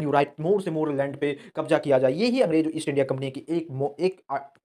Right मोर से मोर land पे कब्जा किया जाए। ये ही अंग्रेज ईस्ट इंडिया कंपनी की एक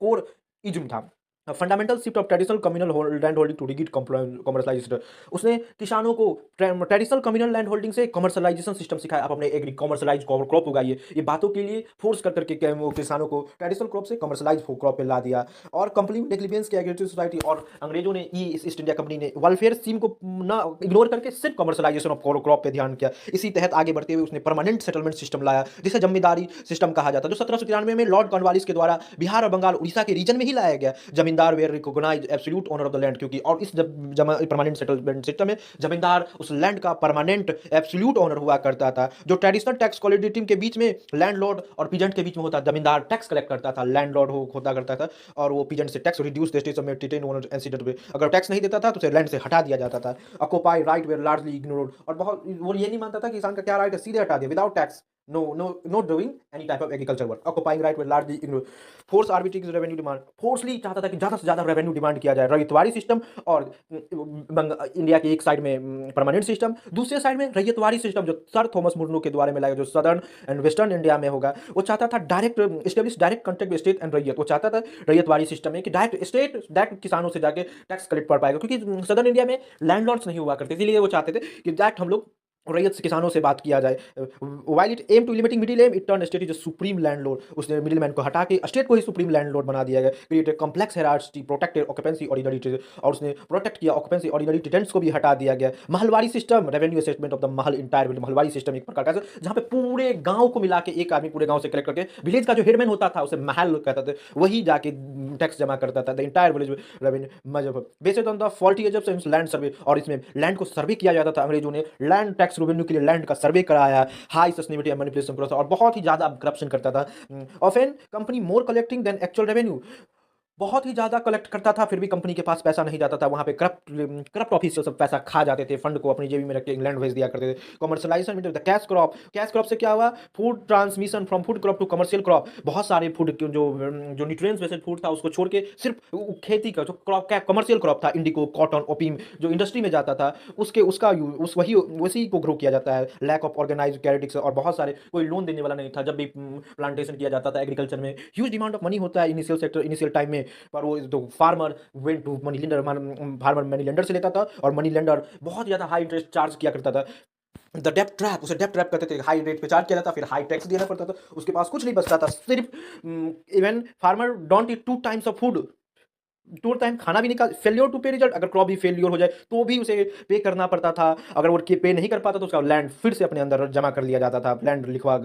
कोर इज्म था। Fundamental shift of traditional communal land holding to rigid commercialized. उसने किसानों को ट्रेडिशनल कम्युनल लैंड होल्डिंग से कमर्शलाइजेशन सिस्टम सिखाया। आप अपने एग्री कमर्शलाइज क्रॉप उगाइए। ये बातों के लिए फोर्स कर करके वो किसानों को ट्रेडिशनल क्रॉप से कमर्शलाइज क्रॉप पे ला दिया। और कंपनी नेग्लिजेंस की एग्रीकल्चर सोसाइटी और अंग्रेजों ने इस ईस्ट इंडिया कंपनी ने वेलफेयर स्कीम को ना इग्नोर करके सिर्फ कमर्शलाइजेशन ऑफ क्रॉप पे ध्यान किया। इसी तहत आगे बढ़ते हुए उसने परमानेंट सेटलमेंट सिस्टम लाया, जिसे जमींदारी सिस्टम कहा जाता है, जो 1793 में लॉर्ड कॉर्नवालिस के द्वारा बिहार और बंगाल उड़ीसा के रीजन में ही लाया गया। Zamindar were recognize absolute owner of the land, क्योंकि और इस परमानेंट सेटलमेंट सिस्टम में जमींदार उस लैंड का परमानेंट एब्सोल्यूट ओनर हुआ करता था। जो ट्रेडिशनल टैक्स कोलिडिटी के बीच में लैंडलॉर्ड और पीजेंट के बीच में होता, जमींदार टैक्स कलेक्ट करता था, लैंडलॉर्ड होता करता था, और वो पीजेंट से टैक्स रिड्यूस अगर टैक्स नहीं देता था तो उसे लैंड से हटा दिया जाता था। Occupy right were largely ignored, और बहुत वो ये नहीं मानता था कि किसान का क्या राइट है, सीधे हटा दिया without tax. No doing any type of agriculture work. Occupying right were largely ignored. Force arbitrary revenue demand, forcibly चाहता था कि ज्यादा से ज्यादा रेवेन्यू डिमांड किया जाए। रैयतवाड़ी सिस्टम और इंडिया के एक साइड में परमानेंट सिस्टम, दूसरे साइड में रैयतवाड़ी सिस्टम जो सर थॉमस मुर्नो के द्वारा में लाया, जो सदर्न एंड वेस्टर्न इंडिया में होगा। वो चाहता था direct establish direct contact with state and रैयत। वो चाहता था रैयतवाड़ी सिस्टम में कि डायरेक्ट स्टेट डायरेक्ट किसानों से जाके टैक्स कलेक्ट कर पाएगा, क्योंकि सदर्न इंडिया में लैंडलॉर्ड्स नहीं हुआ करते, इसलिए वो चाहते थे कि डायरेक्ट हम लोग रैयत से किसानों से बात किया जाए। While it aim to limiting middlemen, it turn state is supreme landlord. उसने मिडिल मैन को हटा के स्टेट को ही सुप्रीम लैंडलॉर्ड बना दिया गया। Created complex hierarchy, protected occupancy ordinary, और उसने प्रोटेक्ट किया ऑक्यूपेंसी ऑर्डिनरी टेनेंट्स को भी हटा दिया गया। Mahalwari system, revenue assessment of the Mahal entire village. Mahalwari system एक प्रकार का जहां पे पूरे गांव को मिला के एक आदमी पूरे गांव से कलेक्ट करके, विलेज का जो हेडमैन होता था उसे महल कहता था, वही जाके टैक्स जमा करता था। The entire village revenue based on the faulty assumptions land survey, और इसमें लैंड को सर्वे किया जाता था। अंग्रेजों ने लैंड टैक्स रेवेन्यू के लिए लैंड का सर्वे कराया। High sustainability and manipulation process, और बहुत ही ज्यादा करप्शन करता था। ऑफन कंपनी मोर कलेक्टिंग देन एक्चुअल रेवेन्यू, बहुत ही ज़्यादा कलेक्ट करता था, फिर भी कंपनी के पास पैसा नहीं जाता था। वहाँ पे करप्ट ऑफिसर सब पैसा खा जाते थे, फंड को अपनी जेबी में रख के इंग्लैंड भेज दिया करते थे। Commercialization the cash crop, cash crop से क्या हुआ, food transmission from food crop to commercial crop. बहुत सारे फूड जो न्यूट्रिएंट्स बेस्ड फूड था उसको छोड़ के सिर्फ खेती का जो क्रॉप कमर्शियल क्रॉप था, इंडिको, कॉटन, ओपीम, जो इंडस्ट्री में जाता था उसी को ग्रो किया जाता है। लैक ऑफ ऑर्गेनाइज कैरेटिक्स, और बहुत सारे कोई लोन देने वाला नहीं था जब भी प्लांटेशन किया जाता था। एग्रीकल्चर में ह्यूज डिमांड ऑफ मनी होता है इनिशियल सेक्टर, इनिशियल टाइम में, पर वो तो farmer went to money lender, farmer money lender से लेता था, और मनी लेंडर बहुत ज़्यादा हाई इंटरेस्ट चार्ज किया करता था। द डेप्ट ट्रैप, उसे डेप्ट ट्रैप कहते थे। हाई रेट पे चार्ज किया जाता, फिर हाई टैक्स देना पड़ता था, उसके पास कुछ नहीं बचता था। सिर्फ even farmer don't eat 2 times of food, 2 time खाना भी निकाल, फेलियर टू पे रिजल्ट, अगर क्रॉप भी फेलियर हो जाए तो भी उसे पे करना पड़ता था। अगर वो पे नहीं कर पाता तो उसका लैंड फिर से अपने अंदर जमा कर लिया जाता था, लैंड लिखवा